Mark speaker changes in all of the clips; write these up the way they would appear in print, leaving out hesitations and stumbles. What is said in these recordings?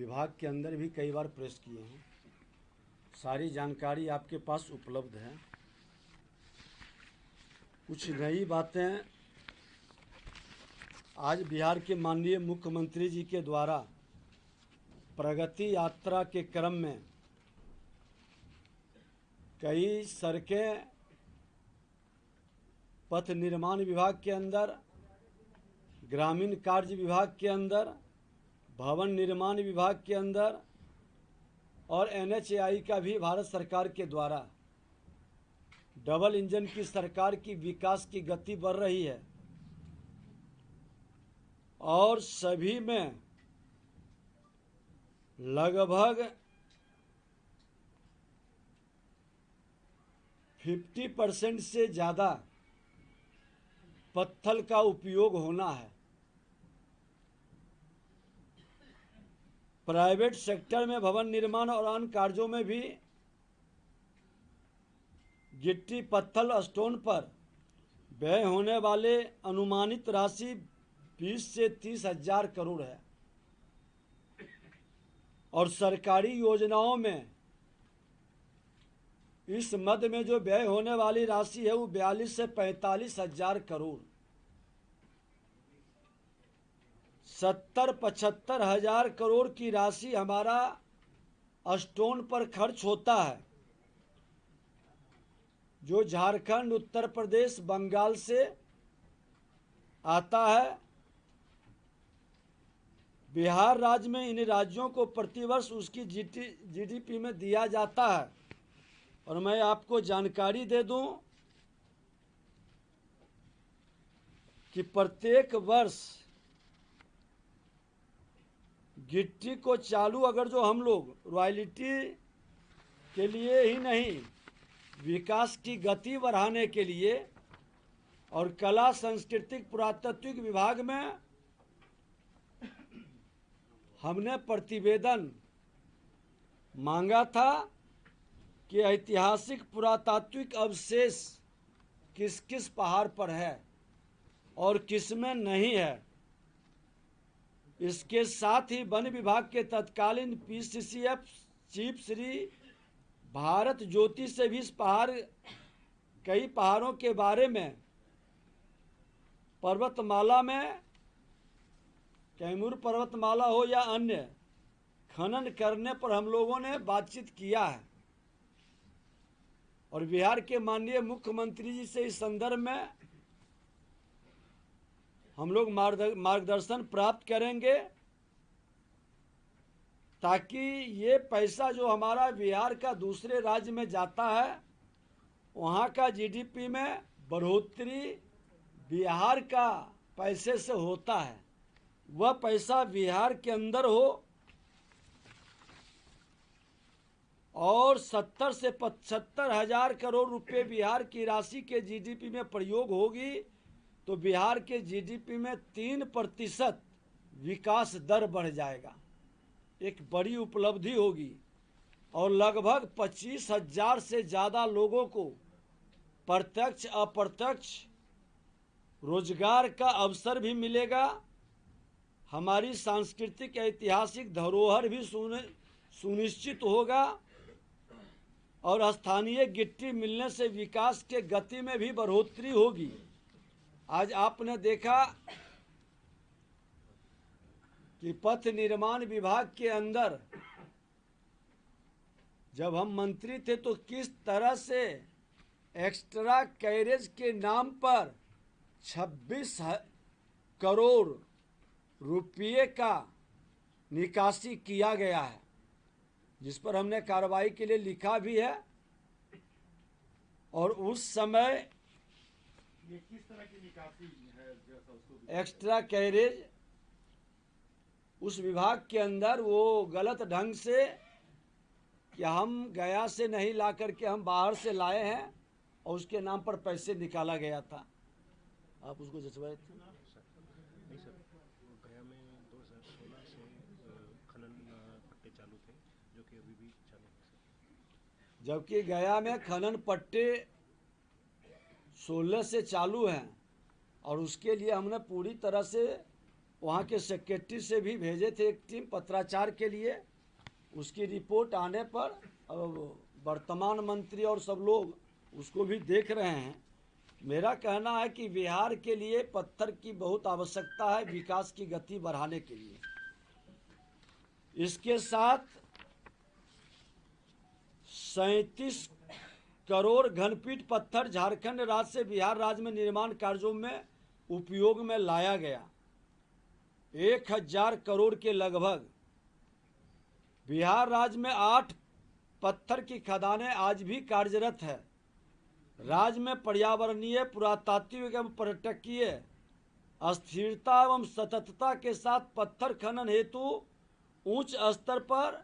Speaker 1: विभाग के अंदर भी कई बार प्रेस किए हैं। सारी जानकारी आपके पास उपलब्ध है। कुछ नई बातें आज बिहार के माननीय मुख्यमंत्री जी के द्वारा प्रगति यात्रा के क्रम में कई सड़कें पथ निर्माण विभाग के अंदर, ग्रामीण कार्य विभाग के अंदर, भवन निर्माण विभाग के अंदर और NHAI का भी भारत सरकार के द्वारा डबल इंजन की सरकार की विकास की गति बढ़ रही है और सभी में लगभग 50% से ज़्यादा पत्थर का उपयोग होना है। प्राइवेट सेक्टर में भवन निर्माण और अन्य कार्यों में भी गिट्टी पत्थर स्टोन पर व्यय होने वाले अनुमानित राशि 20 से 30 हजार करोड़ है और सरकारी योजनाओं में इस मद में जो व्यय होने वाली राशि है वो 42 से 45 हजार करोड़, 70-75 हजार करोड़ की राशि हमारा स्टोन पर खर्च होता है, जो झारखंड, उत्तर प्रदेश, बंगाल से आता है। बिहार राज्य में इन राज्यों को प्रतिवर्ष उसकी GDP में दिया जाता है। और मैं आपको जानकारी दे दूं कि प्रत्येक वर्ष गिट्टी को चालू अगर जो हम लोग रॉयल्टी के लिए ही नहीं, विकास की गति बढ़ाने के लिए और कला, सांस्कृतिक, पुरातात्विक विभाग में हमने प्रतिवेदन मांगा था कि ऐतिहासिक पुरातात्विक अवशेष किस किस पहाड़ पर है और किस में नहीं है। इसके साथ ही वन विभाग के तत्कालीन PCCF चीफ श्री भारत ज्योति से भी इस कई पहाड़ों के बारे में पर्वतमाला में, कैमूर पर्वतमाला हो या अन्य, खनन करने पर हम लोगों ने बातचीत किया है और बिहार के माननीय मुख्यमंत्री जी से इस संदर्भ में हम लोग मार्गदर्शन प्राप्त करेंगे ताकि ये पैसा जो हमारा बिहार का दूसरे राज्य में जाता है, वहाँ का GDP में बढ़ोतरी बिहार का पैसे से होता है, वह पैसा बिहार के अंदर हो और 70 से 75 हजार करोड़ रुपए बिहार की राशि के GDP में प्रयोग होगी तो बिहार के GDP में 3% विकास दर बढ़ जाएगा। एक बड़ी उपलब्धि होगी और लगभग 25 हजार से ज़्यादा लोगों को प्रत्यक्ष अप्रत्यक्ष रोजगार का अवसर भी मिलेगा। हमारी सांस्कृतिक ऐतिहासिक धरोहर भी सुनिश्चित होगा और स्थानीय गिट्टी मिलने से विकास के गति में भी बढ़ोतरी होगी। आज आपने देखा कि पथ निर्माण विभाग के अंदर जब हम मंत्री थे तो किस तरह से एक्स्ट्रा कैरेज के नाम पर 26 करोड़ रुपये का निकासी किया गया है, जिस पर हमने कार्रवाई के लिए लिखा भी है। और उस समय
Speaker 2: ये किस तरह की निकासी है, जैसा उसको
Speaker 1: एक्स्ट्रा कैरेज उस विभाग के अंदर वो गलत ढंग से कि हम गया से नहीं ला करके हम बाहर से लाए हैं और उसके नाम पर पैसे निकाला गया था। आप उसको जचवाए थे?
Speaker 2: नहीं सर, गया में 2016 से खनन पट्टे चालू थे जो कि अभी भी चालू है।
Speaker 1: जबकि गया में खनन पट्टे 16 से चालू हैं और उसके लिए हमने पूरी तरह से वहाँ के सेक्रेटरी से भी भेजे थे एक टीम पत्राचार के लिए। उसकी रिपोर्ट आने पर अब वर्तमान मंत्री और सब लोग उसको भी देख रहे हैं। मेरा कहना है कि बिहार के लिए पत्थर की बहुत आवश्यकता है विकास की गति बढ़ाने के लिए। इसके साथ 37 करोड़ घनफीट पत्थर झारखंड राज्य से बिहार राज्य में निर्माण कार्यों में उपयोग में लाया गया। 1000 करोड़ के लगभग। बिहार राज्य में 8 पत्थर की खदानें आज भी कार्यरत है। राज्य में पर्यावरणीय, पुरातात्विक एवं पर्यटकीय अस्थिरता एवं सततता के साथ पत्थर खनन हेतु उच्च स्तर पर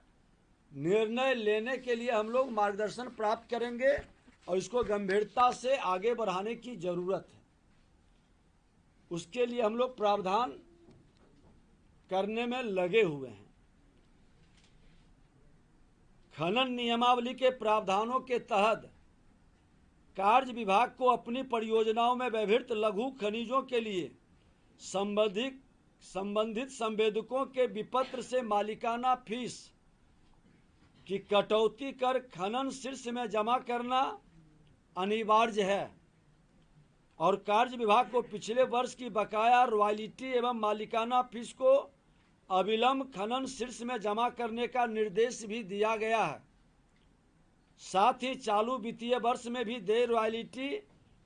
Speaker 1: निर्णय लेने के लिए हम लोग मार्गदर्शन प्राप्त करेंगे और इसको गंभीरता से आगे बढ़ाने की जरूरत है। उसके लिए हम लोग प्रावधान करने में लगे हुए हैं। खनन नियमावली के प्रावधानों के तहत कार्य विभाग को अपनी परियोजनाओं में व्यवहृत लघु खनिजों के लिए संबंधित संवेदकों के विपत्र से मालिकाना फीस की कटौती कर खनन शीर्ष में जमा करना अनिवार्य है और कार्य विभाग को पिछले वर्ष की बकाया रॉयल्टी एवं मालिकाना फीस को अविलंब खनन शीर्ष में जमा करने का निर्देश भी दिया गया है। साथ ही चालू वित्तीय वर्ष में भी देय रॉयल्टी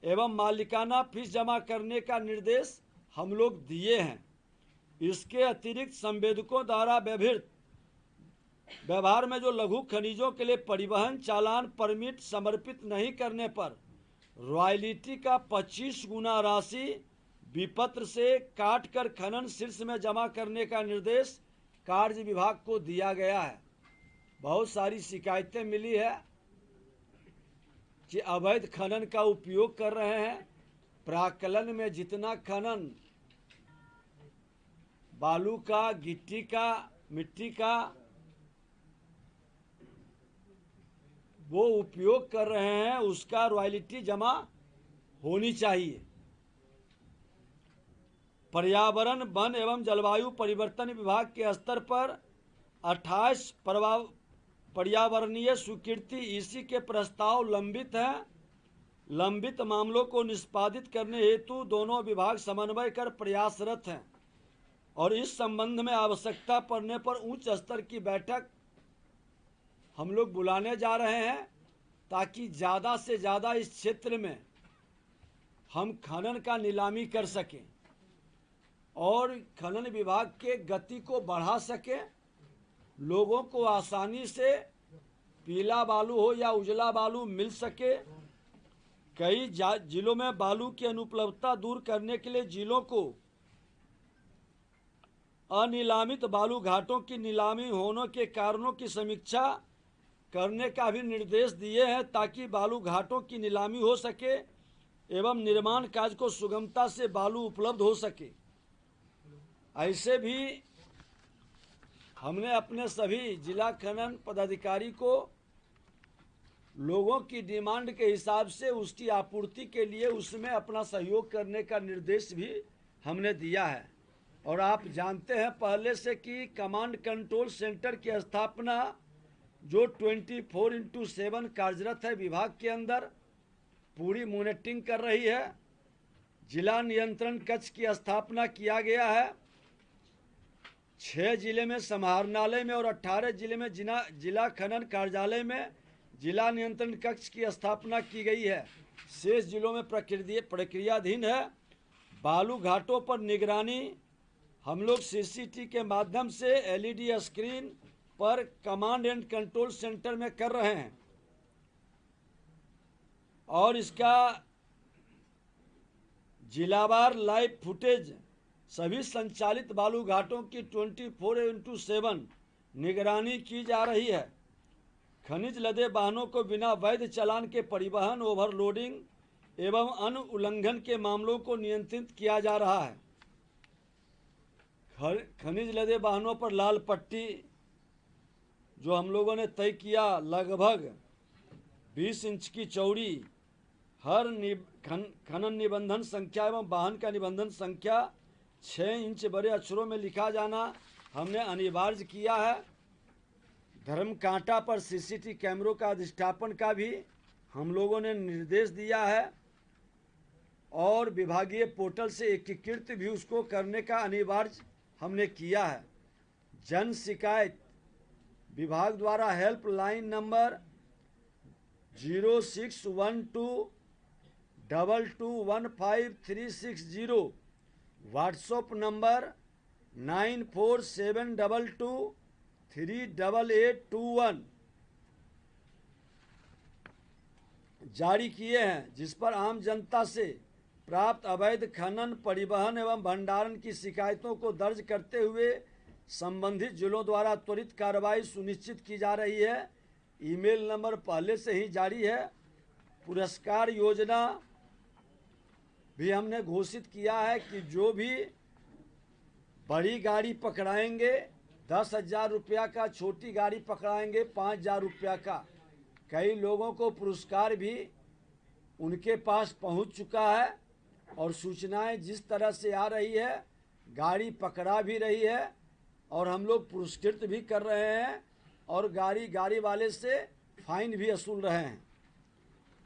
Speaker 1: एवं मालिकाना फीस जमा करने का निर्देश हम लोग दिए हैं। इसके अतिरिक्त संवेदकों द्वारा व्यवहार में जो लघु खनिजों के लिए परिवहन चालान परमिट समर्पित नहीं करने पर रॉयल्टी का 25 गुना राशि विपत्र से काटकर खनन शीर्ष में जमा करने का निर्देश कार्य विभाग को दिया गया है। बहुत सारी शिकायतें मिली है कि अवैध खनन का उपयोग कर रहे हैं। प्राक्कलन में जितना खनन बालू का, गिट्टी का, मिट्टी का वो उपयोग कर रहे हैं उसका रॉयल्टी जमा होनी चाहिए। पर्यावरण, वन एवं जलवायु परिवर्तन विभाग के स्तर पर 28 पर्यावरणीय स्वीकृति ईसी के प्रस्ताव लंबित हैं। लंबित मामलों को निष्पादित करने हेतु दोनों विभाग समन्वय कर प्रयासरत हैं और इस संबंध में आवश्यकता पड़ने पर उच्च स्तर की बैठक हम लोग बुलाने जा रहे हैं ताकि ज़्यादा से ज़्यादा इस क्षेत्र में हम खनन का नीलामी कर सकें और खनन विभाग के गति को बढ़ा सकें। लोगों को आसानी से पीला बालू हो या उजला बालू मिल सके। कई जिलों में बालू की अनुपलब्धता दूर करने के लिए जिलों को अनिलामित बालू घाटों की नीलामी होने के कारणों की समीक्षा करने का भी निर्देश दिए हैं ताकि बालू घाटों की नीलामी हो सके एवं निर्माण कार्य को सुगमता से बालू उपलब्ध हो सके। ऐसे भी हमने अपने सभी जिला खनन पदाधिकारी को लोगों की डिमांड के हिसाब से उसकी आपूर्ति के लिए उसमें अपना सहयोग करने का निर्देश भी हमने दिया है। और आप जानते हैं पहले से कि कमांड कंट्रोल सेंटर की स्थापना जो 24/7 कार्यरत है विभाग के अंदर, पूरी मॉनिटरिंग कर रही है। जिला नियंत्रण कक्ष की स्थापना किया गया है। 6 जिले में समाहरणालय में और 18 जिले में जिला खनन कार्यालय में जिला नियंत्रण कक्ष की स्थापना की गई है। शेष जिलों में प्रक्रियाधीन है। बालू घाटों पर निगरानी हम लोग सीसीटीवी के माध्यम से एलईडी स्क्रीन पर कमांड एंड कंट्रोल सेंटर में कर रहे हैं और इसका जिलावार लाइव फुटेज सभी संचालित बालू घाटों की 24/7 निगरानी की जा रही है। खनिज लदे वाहनों को बिना वैध चालान के परिवहन, ओवरलोडिंग एवं अन्य उल्लंघन के मामलों को नियंत्रित किया जा रहा है। खनिज लदे वाहनों पर लाल पट्टी जो हम लोगों ने तय किया लगभग 20 इंच की चौड़ी, हर खनन निबंधन संख्या एवं वाहन का निबंधन संख्या 6 इंच बड़े अक्षरों में लिखा जाना हमने अनिवार्य किया है। धर्म कांटा पर सीसीटीवी कैमरों का अधिष्ठापन का भी हम लोगों ने निर्देश दिया है और विभागीय पोर्टल से एकीकृत भी उसको करने का अनिवार्य हमने किया है। जन शिकायत विभाग द्वारा हेल्पलाइन नंबर 0612221530, व्हाट्सएप नंबर 9472238821 जारी किए हैं, जिस पर आम जनता से प्राप्त अवैध खनन, परिवहन एवं भंडारण की शिकायतों को दर्ज करते हुए संबंधित जिलों द्वारा त्वरित कार्रवाई सुनिश्चित की जा रही है। ईमेल नंबर पहले से ही जारी है। पुरस्कार योजना भी हमने घोषित किया है कि जो भी बड़ी गाड़ी पकड़ाएंगे 10,000 रुपया का, छोटी गाड़ी पकड़ाएंगे 5,000 रुपया का। कई लोगों को पुरस्कार भी उनके पास पहुंच चुका है और सूचनाएं जिस तरह से आ रही है, गाड़ी पकड़ा भी रही है और हम लोग पुरस्कृत भी कर रहे हैं और गाड़ी वाले से फाइन भी वसूल रहे हैं।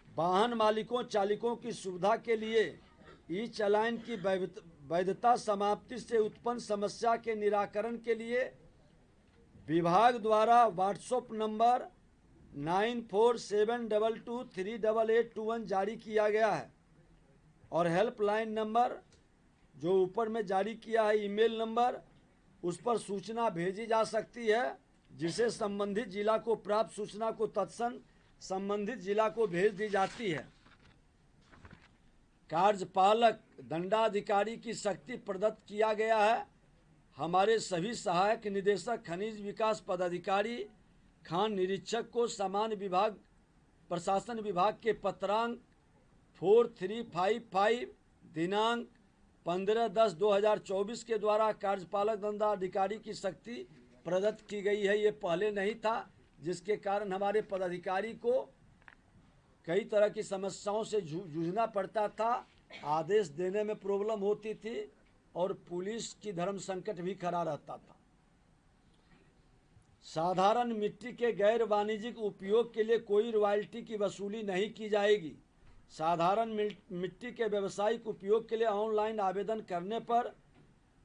Speaker 1: वाहन मालिकों चालकों की सुविधा के लिए ई चालान की वैधता समाप्ति से उत्पन्न समस्या के निराकरण के लिए विभाग द्वारा व्हाट्सएप नंबर 9472238821 जारी किया गया है और हेल्पलाइन नंबर जो ऊपर में जारी किया है, ईमेल नंबर, उस पर सूचना भेजी जा सकती है, जिसे संबंधित जिला को प्राप्त सूचना को तत्क्षण संबंधित जिला को भेज दी जाती है। कार्यपालक दंडाधिकारी की शक्ति प्रदत्त किया गया है। हमारे सभी सहायक निदेशक, खनिज विकास पदाधिकारी, खान निरीक्षक को समान विभाग प्रशासन विभाग के पत्रांक 4355 दिनांक 15/10/2024 के द्वारा कार्यपालक दंडाधिकारी की शक्ति प्रदत्त की गई है। ये पहले नहीं था, जिसके कारण हमारे पदाधिकारी को कई तरह की समस्याओं से जूझना पड़ता था, आदेश देने में प्रॉब्लम होती थी और पुलिस की धर्म संकट भी खड़ा रहता था। साधारण मिट्टी के गैर वाणिज्यिक उपयोग के लिए कोई रॉयल्टी की वसूली नहीं की जाएगी। साधारण मिट्टी के व्यावसायिक उपयोग के लिए ऑनलाइन आवेदन करने पर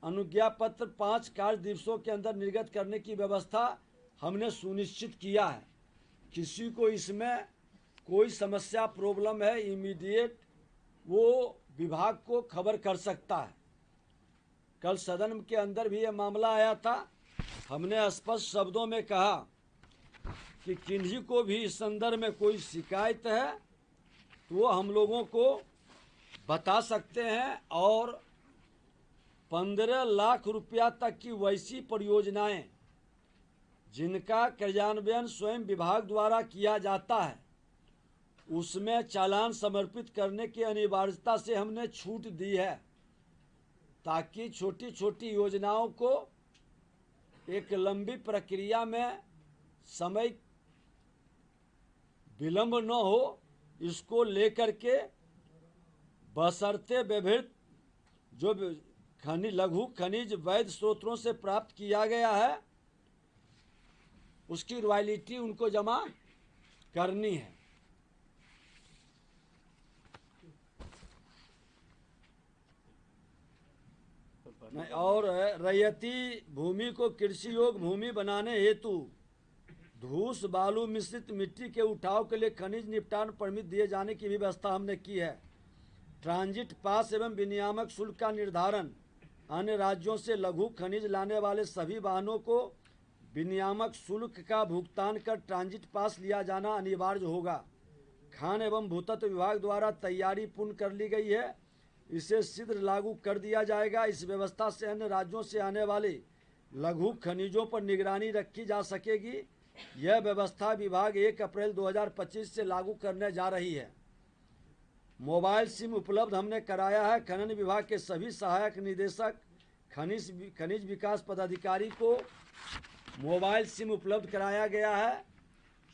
Speaker 1: अनुज्ञा पत्र 5 कार्य दिवसों के अंदर निर्गत करने की व्यवस्था हमने सुनिश्चित किया है। किसी को इसमें कोई समस्या प्रॉब्लम है, इमीडिएट वो विभाग को खबर कर सकता है। कल सदन के अंदर भी ये मामला आया था। हमने स्पष्ट शब्दों में कहा कि किन्हीं को भी इस संदर्भ में कोई शिकायत है तो वो हम लोगों को बता सकते हैं और 15 लाख रुपया तक की वैसी परियोजनाएं जिनका क्रियान्वयन स्वयं विभाग द्वारा किया जाता है, उसमें चालान समर्पित करने की अनिवार्यता से हमने छूट दी है, ताकि छोटी छोटी योजनाओं को एक लंबी प्रक्रिया में समय विलंब न हो, इसको लेकर के बशर्ते विभिन्न जो लघु खनिज वैध स्रोतों से प्राप्त किया गया है उसकी रॉयल्टी उनको जमा करनी है। और रैयती भूमि को कृषि योग्य भूमि बनाने हेतु धूस बालू मिश्रित मिट्टी के उठाव के लिए खनिज निपटान परमिट दिए जाने की भी व्यवस्था हमने की है। ट्रांजिट पास एवं विनियामक शुल्क का निर्धारण अन्य राज्यों से लघु खनिज लाने वाले सभी वाहनों को विनियामक शुल्क का भुगतान कर ट्रांजिट पास लिया जाना अनिवार्य होगा। खान एवं भूतत्व विभाग द्वारा तैयारी पूर्ण कर ली गई है, इसे शीघ्र लागू कर दिया जाएगा। इस व्यवस्था से अन्य राज्यों से आने वाले लघु खनिजों पर निगरानी रखी जा सकेगी। यह व्यवस्था विभाग 1 अप्रैल 2025 से लागू करने जा रही है। मोबाइल सिम उपलब्ध हमने कराया है। खनन विभाग के सभी सहायक निदेशक, खनिज विकास पदाधिकारी को मोबाइल सिम उपलब्ध कराया गया है।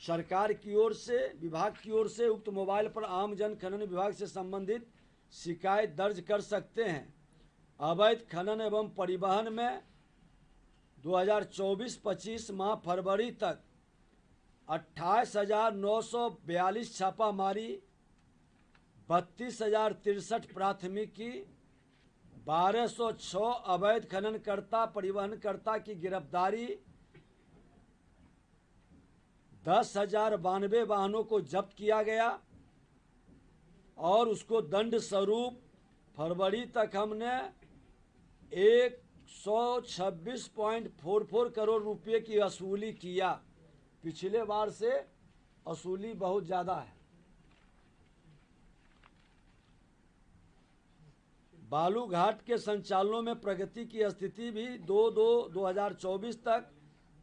Speaker 1: सरकार की ओर से, विभाग की ओर से उक्त मोबाइल पर आम जन खनन विभाग से संबंधित शिकायत दर्ज कर सकते हैं। अवैध खनन एवं परिवहन में 2024-25 माह फरवरी तक 28,942 छापामारी, 32,063 प्राथमिकी, 1206 अवैध खननकर्ता परिवहनकर्ता की गिरफ्तारी, 10,092 वाहनों को जब्त किया गया और उसको दंड स्वरूप फरवरी तक हमने 126.44 करोड़ रुपए की वसूली किया। पिछले बार से वसूली बहुत ज़्यादा है। बालू घाट के संचालनों में प्रगति की स्थिति भी 2/2/2024 तक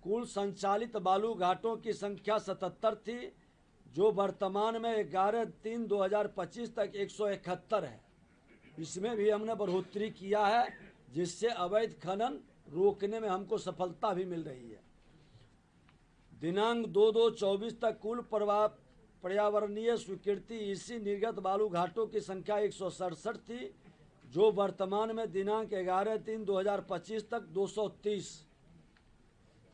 Speaker 1: कुल संचालित बालू घाटों की संख्या 77 थी, जो वर्तमान में 11/3/2025 तक 171 है। इसमें भी हमने बढ़ोतरी किया है, जिससे अवैध खनन रोकने में हमको सफलता भी मिल रही है। दिनांक 2/2/24 तक कुल पर्यावरणीय स्वीकृति इसी निर्गत बालू घाटों की संख्या 167 थी, जो वर्तमान में दिनांक 11/3/2025 तक 230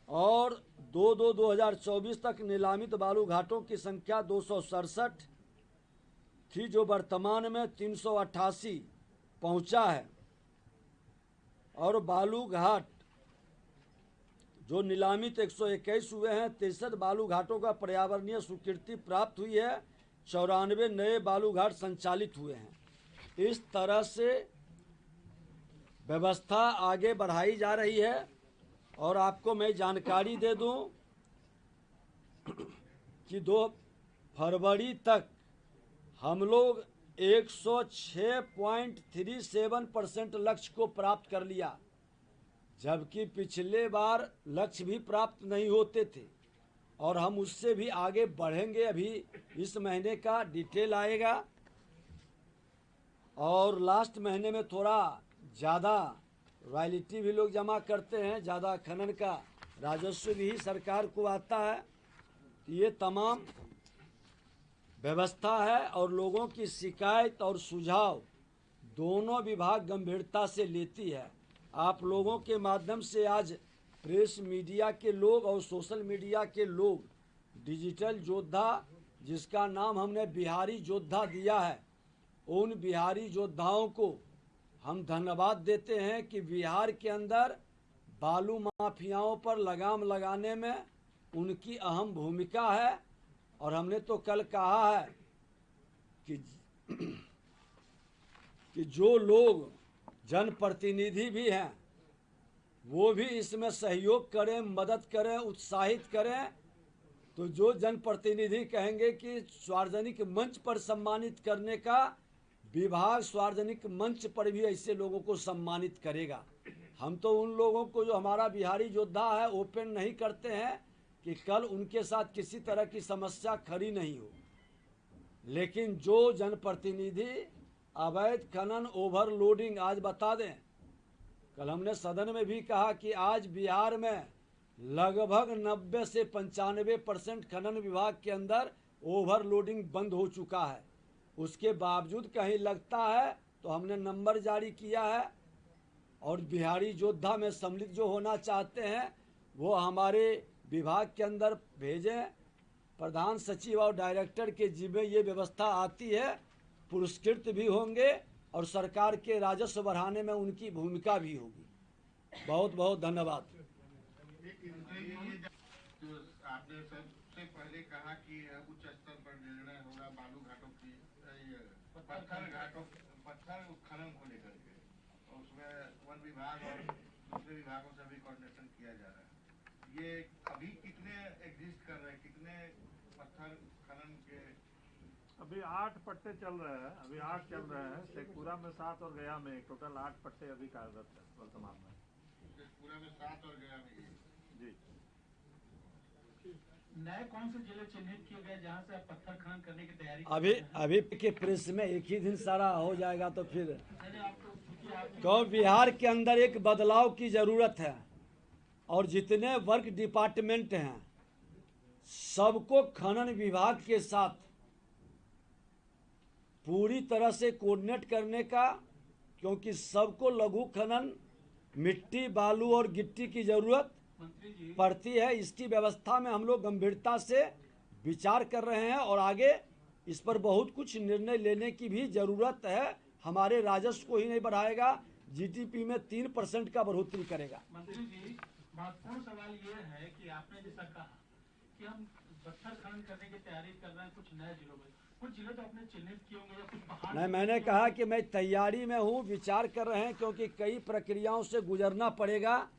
Speaker 1: और 2/2/2024 तक निलामित बालू घाटों की संख्या 267 थी, जो वर्तमान में 388 पहुंचा है। और बालू घाट जो निलामित 121 हुए हैं, 63 बालू घाटों का पर्यावरणीय स्वीकृति प्राप्त हुई है, 94 नए बालू घाट संचालित हुए हैं। इस तरह से व्यवस्था आगे बढ़ाई जा रही है। और आपको मैं जानकारी दे दूं कि 2 फरवरी तक हम लोग 106.37% लक्ष्य को प्राप्त कर लिया, जबकि पिछले बार लक्ष्य भी प्राप्त नहीं होते थे और हम उससे भी आगे बढ़ेंगे। अभी इस महीने का डिटेल आएगा और लास्ट महीने में थोड़ा ज़्यादा रॉयल्टी भी लोग जमा करते हैं, ज़्यादा खनन का राजस्व भी सरकार को आता है। ये तमाम व्यवस्था है और लोगों की शिकायत और सुझाव दोनों विभाग गंभीरता से लेती है। आप लोगों के माध्यम से आज प्रेस मीडिया के लोग और सोशल मीडिया के लोग डिजिटल योद्धा, जिसका नाम हमने बिहारी योद्धा दिया है, उन बिहारी योद्धाओं को हम धन्यवाद देते हैं कि बिहार के अंदर बालू माफियाओं पर लगाम लगाने में उनकी अहम भूमिका है। और हमने तो कल कहा है कि जो लोग जनप्रतिनिधि भी हैं वो भी इसमें सहयोग करें, मदद करें, उत्साहित करें। तो जो जनप्रतिनिधि कहेंगे कि सार्वजनिक मंच पर सम्मानित करने का, विभाग सार्वजनिक मंच पर भी ऐसे लोगों को सम्मानित करेगा। हम तो उन लोगों को जो हमारा बिहारी योद्धा है ओपन नहीं करते हैं कि कल उनके साथ किसी तरह की समस्या खड़ी नहीं हो। लेकिन जो जनप्रतिनिधि अवैध खनन, ओवरलोडिंग, आज बता दें, कल हमने सदन में भी कहा कि आज बिहार में लगभग 90 से 95% खनन विभाग के अंदर ओवरलोडिंग बंद हो चुका है। उसके बावजूद कहीं लगता है तो हमने नंबर जारी किया है और बिहारी योद्धा में सम्मिलित जो होना चाहते हैं वो हमारे विभाग के अंदर भेजें। प्रधान सचिव और डायरेक्टर के जिम्मे ये व्यवस्था आती है, पुरस्कृत भी होंगे और सरकार के राजस्व बढ़ाने में उनकी भूमिका भी होगी। बहुत बहुत धन्यवाद।
Speaker 3: तो आपने सबसे पहले कहा कि उच्च स्तर पर निर्णय होगा बालू घाटों की, पत्थर खनन को लेकर के, और उसमें वन विभाग और दूसरे विभागों से भी कोऑर्डिनेशन किया जा रहा है। ये अभी कितने एग्जिस्ट कर रहे हैं, कितने पत्थर खनन के?
Speaker 4: अभी 8 पट्टे चल रहे हैं। अभी 8 चल रहे हैं। शेखपुरा में 7 और गया में टोटल 8 पट्टे अभी कार्यरत है वर्तमान में।
Speaker 3: शेखपुरा में 7 और गया में
Speaker 4: जी।
Speaker 5: नए कौन से जिले चिन्हित किए गए जहां से आप पत्थर खनन करने की तैयारी?
Speaker 1: अभी के प्रेस में एक ही दिन सारा हो जाएगा तो फिर तो बिहार के अंदर एक बदलाव की जरूरत है और जितने वर्क डिपार्टमेंट हैं सबको खनन विभाग के साथ पूरी तरह से कोऑर्डिनेट करने का क्योंकि सबको लघु खनन, मिट्टी, बालू और गिट्टी की जरूरत
Speaker 5: मंत्री जी,
Speaker 1: पड़ती है। इसकी व्यवस्था में हम लोग गंभीरता से विचार कर रहे हैं और आगे इस पर बहुत कुछ निर्णय लेने की भी जरूरत है। हमारे राजस्व को ही नहीं बढ़ाएगा, जीडीपी में 3% का बढ़ोतरी करेगा।
Speaker 5: मंत्री जी, महत्वपूर्ण सवाल ये है कि आपने जैसा कहा कि हम पत्थर खनन करने की तैयारी कर रहे हैं कुछ नए जिलों में, कुछ जिले तो आपने चिन्हित किए होंगे या कुछ पहाड़।
Speaker 1: नहीं, मैंने कहा कि मैं तैयारी में हूँ, विचार कर रहे हैं, क्योंकि कई प्रक्रियाओं से गुजरना पड़ेगा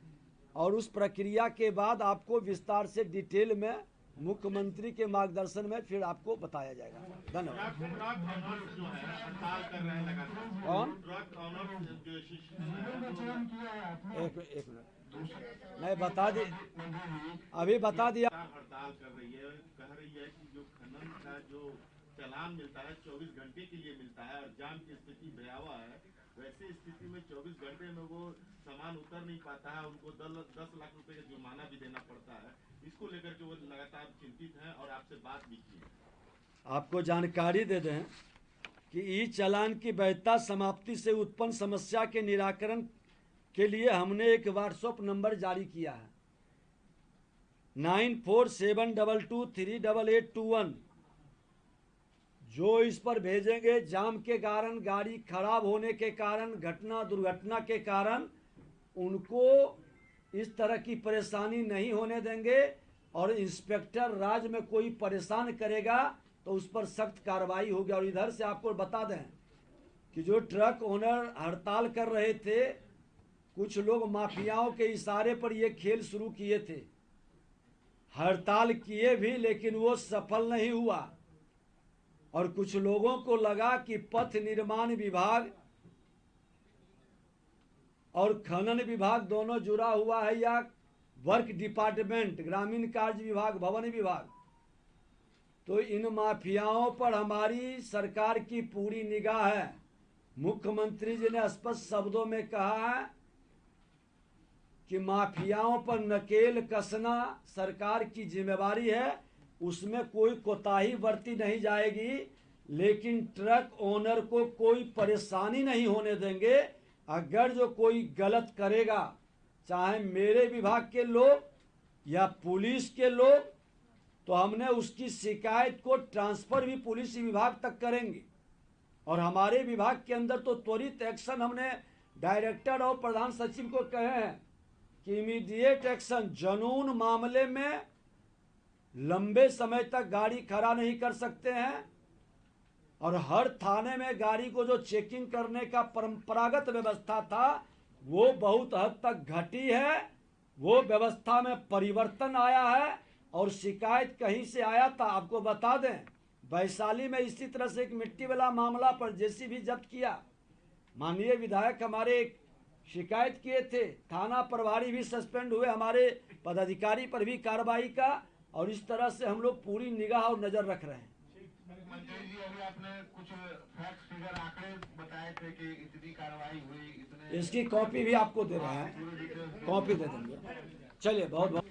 Speaker 1: और उस प्रक्रिया के बाद आपको विस्तार से डिटेल में मुख्यमंत्री के मार्गदर्शन में फिर आपको बताया जाएगा। धन्यवाद।
Speaker 6: ट्रक ऑनर्स जो है हड़ताल कर रहे हैं लगातार।
Speaker 1: कौन?
Speaker 6: ट्रक ऑनर्स जो
Speaker 1: एक मिनट, मैं बता दी, अभी बता दिया।
Speaker 6: हड़ताल कर रही है, कह रही है कि जो खनन का जो चालान मिलता है 24 घंटे के लिए मिलता है और जाम की स्थिति भयावह है। वैसे स्थिति में 24 घंटे में वो सामान उतर नहीं पाता है, उनको 10 लाख रुपए का जुर्माना भी देना पड़ता है। इसको लेकर के वो लगातार चिंतित हैं और आपसे बात भी की है।
Speaker 1: आपको जानकारी दे दें कि ई चालान की वैधता समाप्ति से उत्पन्न समस्या के निराकरण के लिए हमने एक व्हाट्सएप नंबर जारी किया है, 9472238821। जो इस पर भेजेंगे, जाम के कारण, गाड़ी खराब होने के कारण, दुर्घटना के कारण उनको इस तरह की परेशानी नहीं होने देंगे और इंस्पेक्टर राज में कोई परेशान करेगा तो उस पर सख्त कार्रवाई होगी। और इधर से आपको बता दें कि जो ट्रक ओनर हड़ताल कर रहे थे, कुछ लोग माफियाओं के इशारे पर ये खेल शुरू किए थे, हड़ताल किए भी लेकिन वो सफल नहीं हुआ और कुछ लोगों को लगा कि पथ निर्माण विभाग और खनन विभाग दोनों जुड़ा हुआ है या वर्क डिपार्टमेंट, ग्रामीण कार्य विभाग, भवन विभाग, तो इन माफियाओं पर हमारी सरकार की पूरी निगाह है। मुख्यमंत्री जी ने स्पष्ट शब्दों में कहा है कि माफियाओं पर नकेल कसना सरकार की जिम्मेवारी है, उसमें कोई कोताही बरती नहीं जाएगी, लेकिन ट्रक ओनर को कोई परेशानी नहीं होने देंगे। अगर जो कोई गलत करेगा, चाहे मेरे विभाग के लोग या पुलिस के लोग, तो हमने उसकी शिकायत को ट्रांसफर भी पुलिस विभाग तक करेंगे और हमारे विभाग के अंदर तो त्वरित एक्शन हमने डायरेक्टर और प्रधान सचिव को कहे हैं कि इमीडिएट एक्शन। जनून मामले में लंबे समय तक गाड़ी खड़ा नहीं कर सकते हैं और हर थाने में गाड़ी को जो चेकिंग करने का परंपरागत व्यवस्था था वो बहुत हद तक घटी है। वो व्यवस्था में परिवर्तन आया है और शिकायत कहीं से आया था, आपको बता दें, वैशाली में इसी तरह से एक मिट्टी वाला मामला पर जेसीबी जब्त किया। माननीय विधायक हमारे एक शिकायत किए थे, थाना प्रभारी भी सस्पेंड हुए, हमारे पदाधिकारी पर भी कार्रवाई का, और इस तरह से हम लोग पूरी निगाह और नजर रख रहे हैं।
Speaker 3: मंत्री जी, अभी आपने कुछ फैक्ट फिगर आंकड़े बताए थे कि इतनी कार्रवाई हुई, इतने,
Speaker 1: इसकी कॉपी भी आपको दे रहे हैं, कॉपी दे देंगे। चलिए, बहुत बहुत